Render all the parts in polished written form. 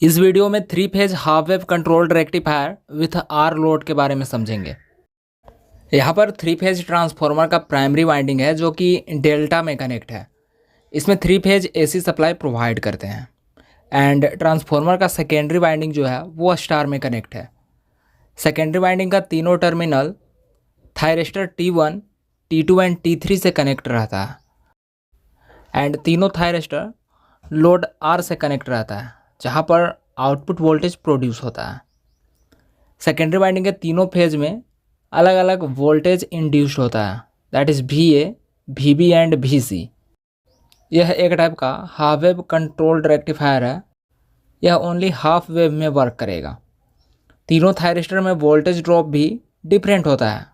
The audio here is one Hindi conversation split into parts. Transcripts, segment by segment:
इस वीडियो में 3 phase half wave controlled rectifier with R load के बारे में समझेंगे। यहाँ पर 3 फेज ट्रांसफार्मर का प्राइमरी वाइंडिंग है जो कि डेल्टा में कनेक्ट है। इसमें 3 फेज एसी सप्लाई प्रोवाइड करते हैं एंड ट्रांसफार्मर का सेकेंडरी वाइंडिंग जो है वो स्टार में कनेक्ट है। सेकेंडरी वाइंडिंग का तीनों terminal thyristor T1, T2 and T3 से कनेक्ट रहता है एंड तीनों थायरिस्टर लोड R से कनेक्ट रहता है जहाँ पर आउटपुट वोल्टेज प्रोड्यूस होता है। सेकेंडरी वाइंडिंग के तीनों फेज में अलग अलग वोल्टेज इंड्यूस्ड होता है, that is VA, VB and VC। यह एक टाइप का हाफ वेव कंट्रोल्ड रेक्टिफायर है। यह ओनली हाफ वेव में वर्क करेगा। तीनों थायरिस्टर में वोल्टेज ड्रॉप भी डिफरेंट होता है,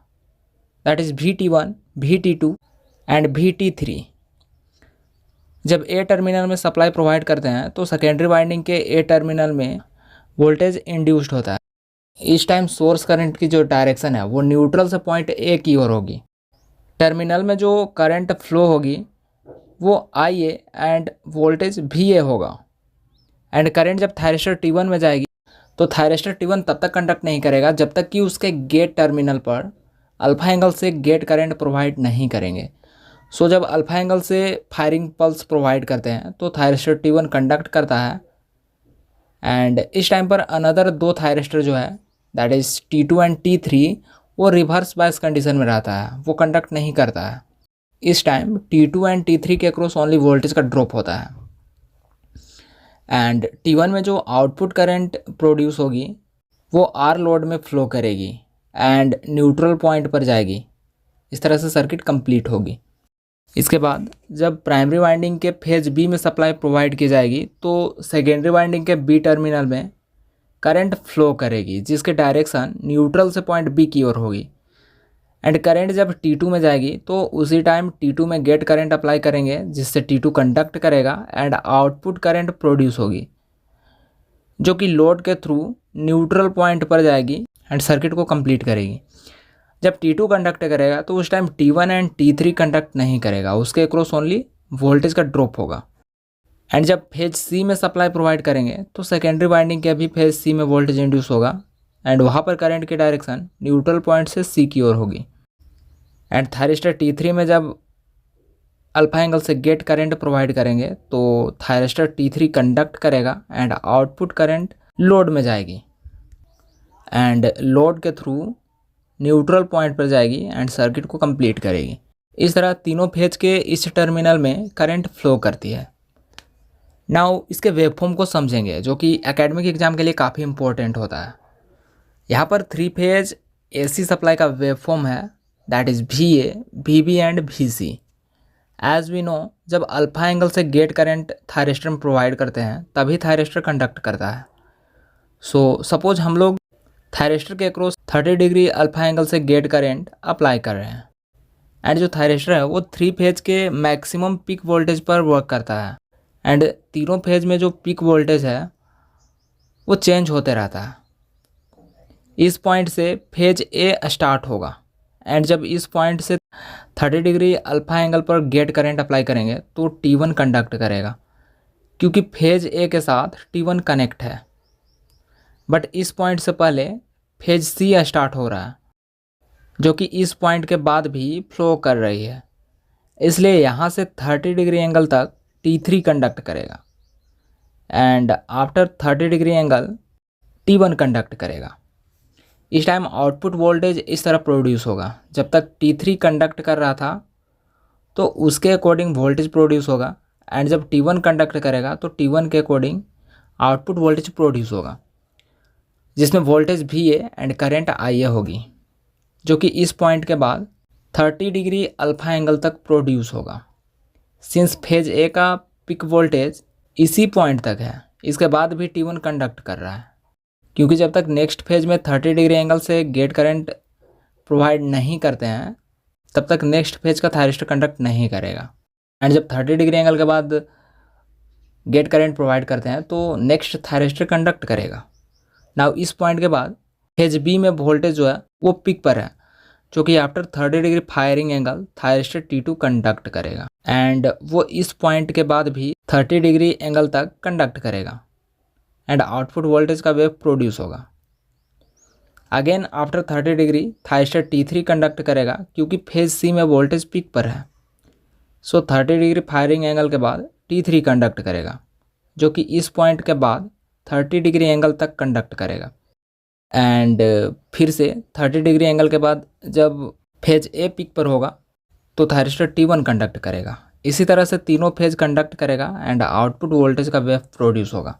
that is VT1, VT2 and VT3। जब ए टर्मिनल में सप्लाई प्रोवाइड करते हैं तो सेकेंडरी वाइंडिंग के ए टर्मिनल में वोल्टेज इंड्यूस्ड होता है। इस टाइम सोर्स करंट की जो डायरेक्शन है वो न्यूट्रल से पॉइंट ए की ओर होगी। टर्मिनल में जो करंट फ्लो होगी वो IA एंड वोल्टेज VA होगा एंड करंट जब थायरिस्टर T1 में जाएगी तो थायरिस्टर T1 तब तक कंडक्ट नहीं करेगा जब तक कि उसके गेट टर्मिनल पर अल्फा एंगल से गेट करंट प्रोवाइड नहीं करेंगे। सो जब अल्फा एंगल से फायरिंग पल्स प्रोवाइड करते हैं तो थायरिस्टर T1 कंडक्ट करता है एंड इस टाइम पर अनदर दो थायरिस्टर जो है that is T2 and T3 वो रिवर्स बायस कंडीशन में रहता है, वो कंडक्ट नहीं करता है। इस टाइम T2 एंड T3 के अक्रॉस ओनली वोल्टेज का ड्रॉप होता है एंड T1 में जो आउटपुट करंट प्रोड्यूस होगी वो आर लोड में फ्लो करेगी एंड न्यूट्रल पॉइंट पर जाएगी। इस तरह से सर्किट कंप्लीट होगी। इसके बाद जब प्राइमरी वाइंडिंग के फेज बी में सप्लाई प्रोवाइड की जाएगी तो सेकेंडरी वाइंडिंग के बी टर्मिनल में करंट फ्लो करेगी जिसके डायरेक्शन न्यूट्रल से पॉइंट बी की ओर होगी एंड करंट जब T2 में जाएगी तो उसी टाइम T2 में गेट करंट अप्लाई करेंगे जिससे T2 कंडक्ट करेगा एंड आउटपुट करंट प्रोड्यूस होगी जो कि लोड के थ्रू न्यूट्रल पॉइंट पर जाएगी एंड सर्किट को कंप्लीट करेगी। जब T2 कंडक्ट करेगा तो उस time T1 and T3 conduct नहीं करेगा, उसके अक्रॉस ओनली वोल्टेज का ड्रॉप होगा एंड जब फेज सी में सप्लाई प्रोवाइड करेंगे तो सेकेंडरी वाइंडिंग के भी फेज सी में वोल्टेज इंड्यूस होगा एंड वहाँ पर करंट की डायरेक्शन न्यूट्रल पॉइंट से सी की ओर होगी एंड थायरिस्टर T3 में जब अल्फा एंगल से गेट करंट प्रोवाइड करेंगे तो थायरिस्टर T3 कंडक्ट करेगा एंड आउटपुट करंट लोड में जाएगी एंड लोड के थ्रू न्यूट्रल पॉइंट पर जाएगी एंड सर्किट को कंप्लीट करेगी। इस तरह तीनों फेज के इस टर्मिनल में करंट फ्लो करती है। नाउ इसके वेवफॉर्म को समझेंगे जो कि एकेडमिक एग्जाम के लिए काफ़ी इंपॉर्टेंट होता है। यहाँ पर 3 फेज AC सप्लाई का वेवफॉर्म है that is VA, VB and VC। As we know जब अल्फा एंगल से गेट करंट थायरिस्टर में प्रोवाइड करते हैं तभी थायरिस्टर कंडक्ट करता है। सो सपोज हम लोग थायरिस्टर के अक्रॉस 30 डिग्री अल्फा एंगल से गेट करंट अप्लाई कर रहे हैं एंड जो थायरिस्टर है वो 3 फेज के मैक्सिमम पीक वोल्टेज पर वर्क करता है एंड तीनों फेज में जो पीक वोल्टेज है वो चेंज होते रहता है। इस पॉइंट से फेज ए स्टार्ट होगा एंड जब इस पॉइंट से 30 डिग्री अल्फा एंगल पर गेट करंट अप्लाई करेंगे तो T1 कंडक्ट करेगा क्योंकि फेज ए के साथ T1 कनेक्ट है। बट इस पॉइंट से पहले फेज सी स्टार्ट हो रहा है जो कि इस पॉइंट के बाद भी फ्लो कर रही है, इसलिए यहाँ से 30 डिग्री एंगल तक T3 कंडक्ट करेगा and after 30 degree angle T1 conduct करेगा। इस टाइम आउटपुट वोल्टेज इस तरह प्रोड्यूस होगा। जब तक T3 कंडक्ट कर रहा था तो उसके अकॉर्डिंग वोल्टेज प्रोड्यूस होगा एंड जब T1 कंडक्ट करेगा तो T1 के अकॉर्डिंग आउटपुट वोल्टेज प्रोड्यूस होगा जिसमें voltage VA and current IA होगी जो कि इस पॉइंट के बाद 30 डिग्री अल्फा एंगल तक प्रोड्यूस होगा। सिंस फेज ए का पिक वोल्टेज इसी पॉइंट तक है, इसके बाद भी T1 कंडक्ट कर रहा है क्योंकि जब तक नेक्स्ट फेज में 30 डिग्री एंगल से गेट करंट प्रोवाइड नहीं करते हैं तब तक नेक्स्ट फेज का थायरिस्टर कंडक्ट नहीं करेगा एंड जब 30 डिग्री एंगल के बाद गेट करंट प्रोवाइड करते हैं तो नेक्स्ट थायरिस्टर कंडक्ट करेगा। नाउ इस पॉइंट के बाद फेज बी में वोल्टेज जो है वो पिक पर है जो कि after 30 degree firing angle thyristor T2 conduct करेगा एंड वो इस पॉइंट के बाद भी 30 डिग्री एंगल तक कंडक्ट करेगा एंड आउटपुट वोल्टेज का वेव प्रोड्यूस होगा। Again after 30 degree thyristor T3 conduct करेगा क्योंकि फेज सी में वोल्टेज पीक पर है। सो 30 डिग्री फायरिंग एंगल के बाद T3 कंडक्ट करेगा, जो कि इस पॉइंट के बाद 30 डिग्री एंगल तक कंडक्ट करेगा। एंड फिर से 30 डिग्री एंगल के बाद जब फेज ए पीक पर होगा तो थायरिस्टर T1 कंडक्ट करेगा। इसी तरह से तीनों फेज कंडक्ट करेगा एंड आउटपुट वोल्टेज का वेव प्रोड्यूस होगा।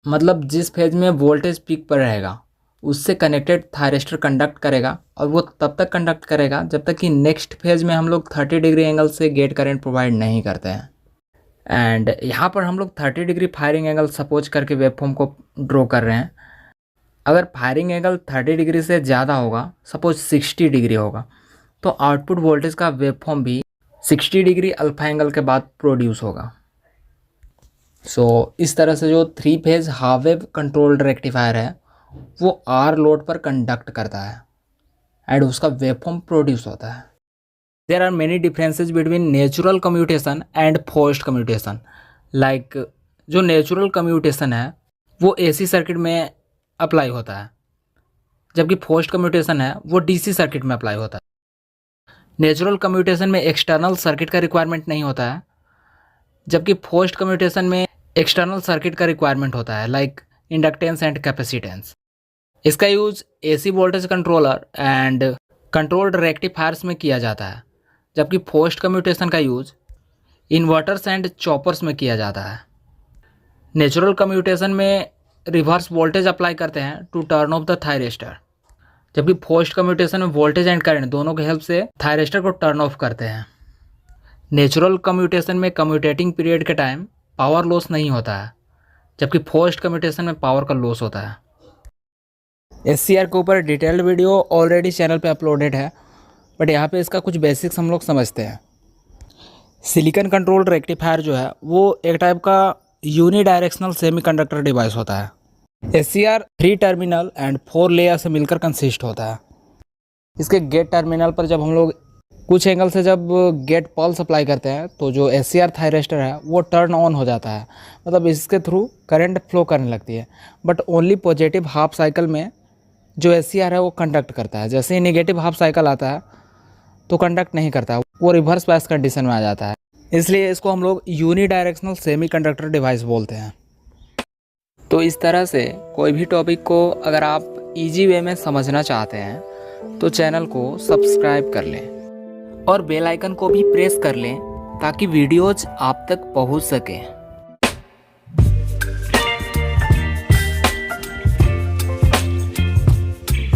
मतलब जिस फेज में वोल्टेज पीक पर रहेगा उससे कनेक्टेड थायरिस्टर कंडक्ट करेगा, और वो तब तक कंडक्ट करेगा जब तक कि नेक्स्ट फेज में हम लोग 30 डिग्री एंगल से गेट करंट प्रोवाइड नहीं करते हैं। एंड यहाँ पर हम लोग 30 डिग्री फायरिंग एंगल सपोज करके वेवफॉर्म को ड्रॉ कर रहे हैं। अगर फायरिंग एंगल 30 डिग्री से ज़्यादा होगा, सपोज 60 डिग्री होगा, तो आउटपुट वोल्टेज का वेवफॉर्म भी 60 डिग्री अल्फा एंगल के बाद प्रोड्यूस होगा। सो इस तरह से जो 3 phase half wave controlled rectifier है वो आर लोड पर कंडक्ट करता है एंड उसका वेवफॉर्म प्रोड्यूस होता है। There are many differences between natural commutation and forced commutation. Like जो नेचुरल कम्यूटेशन है वो एसी सर्किट में अप्लाई होता है, जबकि फोर्स्ड कम्यूटेशन है वो डीसी सर्किट में अप्लाई होता है। नेचुरल कम्यूटेशन में एक्सटर्नल सर्किट का रिक्वायरमेंट नहीं होता है, जबकि फोर्स्ड कम्यूटेशन में एक्सटर्नल सर्किट का रिक्वायरमेंट होता है, लाइक इंडक्टेंस एंड कैपेसिटेंस। इसका use AC voltage controller and controlled rectifiers में किया जाता है, जबकि फोर्स्ड कम्यूटेशन का यूज इन्वर्टर्स एंड चॉपर्स में किया जाता है। नेचुरल कम्यूटेशन में रिवर्स वोल्टेज अप्लाई करते हैं to turn off the thyristor, जबकि फोर्स्ड कम्यूटेशन में वोल्टेज एंड करंट दोनों की हेल्प से थायरिस्टर को टर्न ऑफ करते हैं। नेचुरल कम्यूटेशन में कम्यूटेटिंग पीरियड के टाइम पावर लॉस नहीं होता है, जबकि फोर्स्ड कम्यूटेशन में पावर का लॉस होता है। SCR के ऊपर डिटेल्ड वीडियो ऑलरेडी चैनल पे अपलोडेड है, बट यहाँ पे इसका कुछ बेसिक्स हम लोग समझते हैं। सिलिकॉन कंट्रोल्ड रेक्टिफायर जो है वो एक टाइप का यूनिडायरेक्शनल सेमीकंडक्टर डिवाइस होता है। SCR 3 टर्मिनल एंड 4 लेयर से मिलकर कंसिस्ट होता है। इसके गेट टर्मिनल पर जब हम लोग कुछ एंगल से जब गेट पल्स अप्लाई करते हैं तो जो SCR थायरिस्टर है वो टर्न ऑन हो जाता है, मतलब इसके थ्रू करंट फ्लो करने लगती है। But only positive half cycle में जो SCR है वो कंडक्ट करता है। जैसे ही नेगेटिव हाफ साइकिल आता है तो कंडक्ट नहीं करता है, वो रिवर्स बायस कंडीशन में आ जाता है। इसलिए इसको हम लोग यूनिडायरेक्शनल सेमीकंडक्टर डिवाइस बोलते हैं। तो इस तरह से कोई भी टॉपिक को अगर आप इजी वे में समझना चाहते हैं तो चैनल को सब्सक्राइब कर लें और बेल आइकन को भी प्रेस कर लें ताकि वीडियोज आप तक पहुंच सकें।